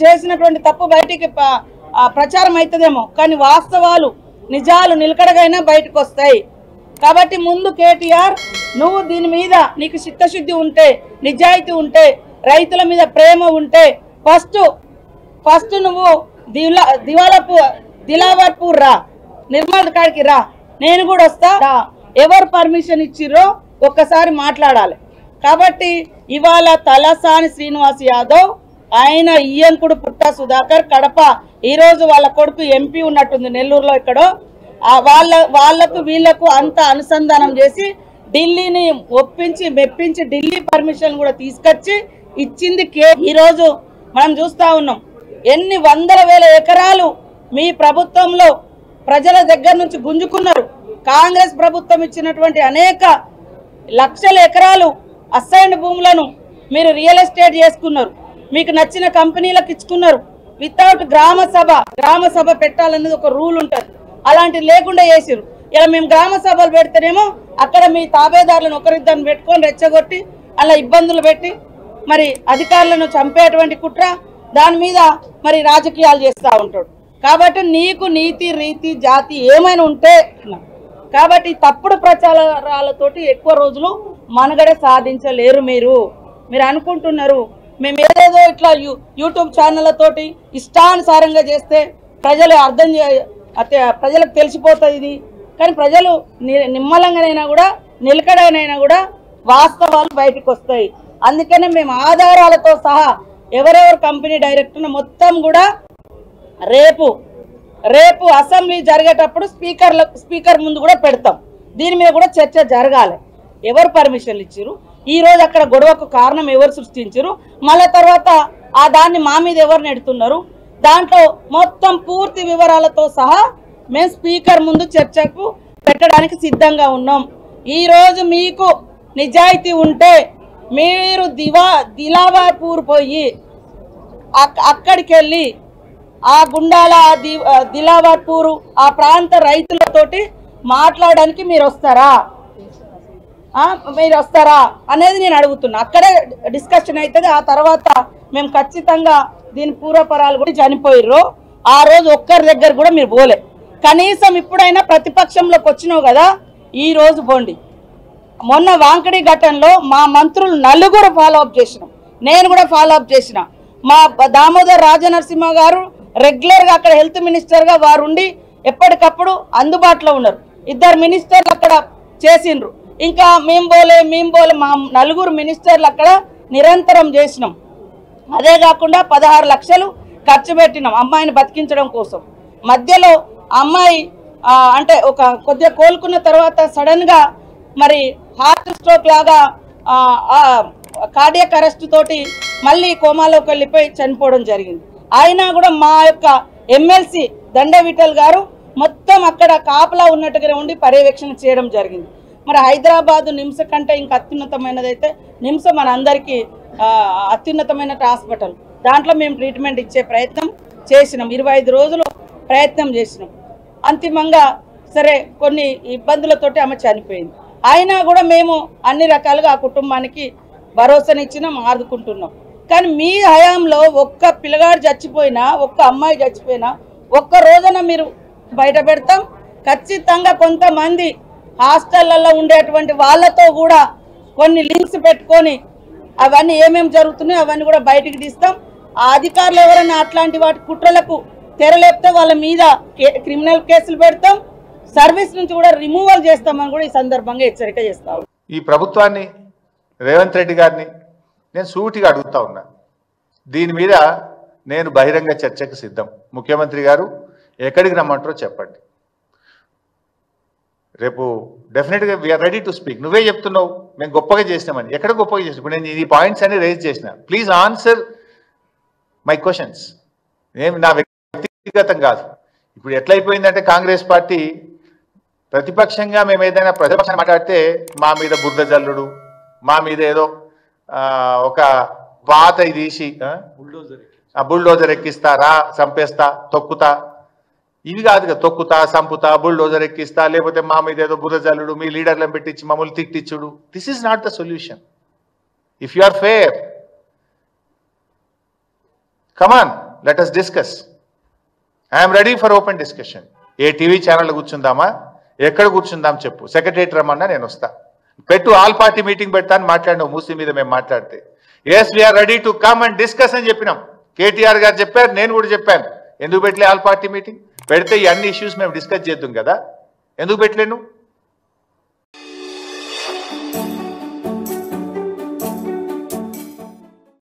చేసినటువంటి తప్పు బయటికి ప్రచారం అవుతుందేమో, కానీ వాస్తవాలు నిజాలు నిలకడగైనా బయటకు వస్తాయి. కాబట్టి ముందు కేటీఆర్, నువ్వు దీని మీద నీకు చిత్తశుద్ధి ఉంటే, నిజాయితీ ఉంటే, రైతుల మీద ప్రేమ ఉంటే ఫస్ట్ నువ్వు దిలావర్పూర్ రా, నిర్మల్ కాడికి రా, నేను కూడా వస్తా. ఎవరు పర్మిషన్ ఇచ్చిర్రో ఒక్కసారి మాట్లాడాలి. కాబట్టి ఇవాళ తలసాని శ్రీనివాస్ యాదవ్, ఆయన ఇయ్యంకుడు పుట్ట సుధాకర్ కడప, ఈరోజు వాళ్ళ కొడుకు ఎంపీ ఉన్నట్టుంది నెల్లూరులో ఎక్కడో, వాళ్ళకు వీళ్లకు అంత అనుసంధానం చేసి ఢిల్లీని ఒప్పించి మెప్పించి ఢిల్లీ పర్మిషన్ కూడా తీసుకొచ్చి ఇచ్చింది ఈరోజు మనం చూస్తా ఉన్నాం. ఎన్ని వందల వేల ఎకరాలు మీ ప్రభుత్వంలో ప్రజల దగ్గర నుంచి గుంజుకున్నారు. కాంగ్రెస్ ప్రభుత్వం ఇచ్చినటువంటి అనేక లక్షల ఎకరాలు అసైన్డ్ భూములను మీరు రియల్ ఎస్టేట్ చేసుకున్నారు, మీకు నచ్చిన కంపెనీలకు ఇచ్చుకున్నారు. వితౌట్ గ్రామ సభ పెట్టాలనేది ఒక రూల్ ఉంటుంది, అలాంటివి లేకుండా చేసిరు. ఇలా మేము గ్రామ సభలు పెడితేనేమో అక్కడ మీ తాబేదారులను ఒకరిద్దరిని పెట్టుకొని రెచ్చగొట్టి అలా ఇబ్బందులు పెట్టి మరి అధికారులను చంపేటువంటి కుట్ర, దాని మీద మరి రాజకీయాలు చేస్తూ ఉంటాడు. కాబట్టి నీకు నీతి రీతి జాతి ఏమైనా ఉంటే, కాబట్టి తప్పుడు ప్రచారాలతోటి ఎక్కువ రోజులు మనుగడ సాధించలేరు. మీరు అనుకుంటున్నారు మేము ఏదేదో ఇట్లా యూట్యూబ్ ఛానళ్ళతోటి ఇష్టానుసారంగా చేస్తే ప్రజలకు తెలిసిపోతుంది ఇది. కానీ ప్రజలు నిమ్మలంగానైనా కూడా నిలకడైనా కూడా వాస్తవాలు బయటకు వస్తాయి. అందుకనే మేము ఆధారాలతో సహా ఎవరెవరు కంపెనీ డైరెక్టర్ మొత్తం కూడా రేపు అసెంబ్లీ జరిగేటప్పుడు స్పీకర్ ముందు కూడా పెడతాం. దీని మీద కూడా చర్చ జరగాలి. ఎవరు పర్మిషన్లు ఇచ్చారు, ఈ రోజు అక్కడ గొడవకు కారణం ఎవరు సృష్టించారు, మళ్ళీ తర్వాత దాన్ని మా మీద ఎవరు నెడుతున్నారు, దాంట్లో మొత్తం పూర్తి వివరాలతో సహా మేము స్పీకర్ ముందు చర్చకు పెట్టడానికి సిద్ధంగా ఉన్నాం. ఈరోజు మీకు నిజాయితీ ఉంటే మీరు దిలావర్పూర్ పోయి అక్కడికి వెళ్ళి ఆ గుండాల దిలావర్పూరు ఆ ప్రాంత రైతులతోటి మాట్లాడడానికి మీరు వస్తారా అనేది నేను అడుగుతున్నా. అక్కడే డిస్కషన్ అవుతుంది. ఆ తర్వాత మేము ఖచ్చితంగా దీని పూర్వపరాలు కూడా చనిపోయిర్రు, ఆ రోజు ఒక్కరి దగ్గర కూడా మీరు పోలే. కనీసం ఇప్పుడైనా ప్రతిపక్షంలోకి వచ్చినావు కదా, ఈ రోజు పోండి. మొన్న వాంకడి ఘటనలో మా మంత్రులు నలుగురు ఫాలోఅప్ చేసినాం, నేను కూడా ఫాలోఅప్ చేసిన. మా దామోదర్ రాజనరసింహ గారు రెగ్యులర్గా అక్కడ హెల్త్ మినిస్టర్గా వారు ఉండి ఎప్పటికప్పుడు అందుబాటులో ఉన్నారు. ఇద్దరు మినిస్టర్లు అక్కడ చేసిండ్రు. ఇంకా మేము పోలే మా నలుగురు మినిస్టర్లు అక్కడ నిరంతరం చేసినాం. అదే కాకుండా 16 లక్షలు ఖర్చు పెట్టినాం అమ్మాయిని బతికించడం కోసం. మధ్యలో అమ్మాయి అంటే కొద్దిగా కోలుకున్న తర్వాత సడన్గా మరి హార్ట్ స్ట్రోక్ లాగా కార్డియాక్ అరెస్ట్ తోటి మళ్ళీ కోమాలోకి వెళ్ళిపోయి చనిపోవడం జరిగింది. అయినా కూడా మా యొక్క ఎమ్మెల్సీ దండ విఠల్ గారు మొత్తం అక్కడ కాపలా ఉన్నట్టుగానే ఉండి పర్యవేక్షణ చేయడం జరిగింది. మరి హైదరాబాదు నిమ్స్ కంటే ఇంకా అత్యున్నతమైనదైతే నిమ్స్ మన అందరికీ అత్యున్నతమైన హాస్పిటల్. దాంట్లో మేము ట్రీట్మెంట్ ఇచ్చే ప్రయత్నం చేసినాం, 25 రోజులు ప్రయత్నం చేసినాం. అంతిమంగా సరే కొన్ని ఇబ్బందులతోటి ఆమె చనిపోయింది. అయినా కూడా మేము అన్ని రకాలుగా ఆ కుటుంబానికి భరోసానిచ్చినాం, ఆదుకుంటున్నాం. కానీ మీ హయాంలో ఒక్క పిల్లగాడు చచ్చిపోయినా, ఒక్క అమ్మాయి చచ్చిపోయినా ఒక్క రోజున మీరు బయట పెడతాం. ఖచ్చితంగా కొంతమంది హాస్టళ్లలో ఉండేటువంటి వాళ్ళతో కూడా కొన్ని లింక్స్ పెట్టుకొని అవన్నీ ఏమేమి జరుగుతున్నాయో అవన్నీ కూడా బయటికి తీస్తాం. ఆ అధికారులు ఎవరైనా అట్లాంటి వాటి కుట్రలకు తెరలేపితే వాళ్ళ మీద క్రిమినల్ కేసులు పెడతాం, సర్వీస్ నుంచి కూడా రిమూవల్ చేస్తామని కూడా ఈ సందర్భంగా హెచ్చరిక చేస్తాం. ఈ ప్రభుత్వాన్ని, రేవంత్ రెడ్డి గారిని నేను సూటిగా అడుగుతా ఉన్నా, దీని మీద నేను బహిరంగ చర్చకు సిద్ధం. ముఖ్యమంత్రి గారు ఎక్కడికి రమ్మంటారో చెప్పండి. రేపు డెఫినెట్గా వీఆర్ రెడీ టు స్పీక్. నువ్వే చెప్తున్నావు మేము గొప్పగా చేసినామని, ఎక్కడ గొప్పగా చేసినా? ఇప్పుడు నేను ఈ పాయింట్స్ అన్ని రేజ్ చేసిన. Please answer my questions. ఏమి నా వ్యక్తిగతం కాదు. ఇప్పుడు ఎట్లయిపోయిందంటే కాంగ్రెస్ పార్టీ ప్రతిపక్షంగా మేము ఏదైనా ప్రతిపక్షాన్ని మాట్లాడితే మా మీద బురద జల్లుడు, మా మీద ఏదో ఒక పాత తీసి బుల్డోజర్ ఎక్కిస్తారా, చంపేస్తా, తొక్కుతా, ఇవి కాదు కదా. తొక్కుతా, సంపుతా, బుల్డోజర్ ఎక్కిస్తా, లేకపోతే మా మీద ఏదో బురద జల్లుడు, మీ లీడర్లను పెట్టించి మమ్మల్ని తిట్టించుడు. This is not the solution. If you are fair, come on. Let us discuss. I'm ready for open discussion. ఏ టీవీ ఛానల్ కూర్చుందామా, ఎక్కడ కూర్చుందాం చెప్పు, సెక్రటరియట్ రమ్మన్నా నేను వస్తా. పెట్టు, ఆల్ పార్టీ మీటింగ్ పెడతాను మాట్లాడినావు మూసీ మీద. మేము మాట్లాడితే yes we are ready to come and discuss అని చెప్పినాం. కేటీఆర్ గారు చెప్పారు, నేను కూడా చెప్పాను. ఎందుకు పెట్టలే ఆల్ పార్టీ మీటింగ్? పెడితే ఈ అన్ని ఇష్యూస్ మేము డిస్కస్ చేద్దాం కదా, ఎందుకు పెట్టలేను?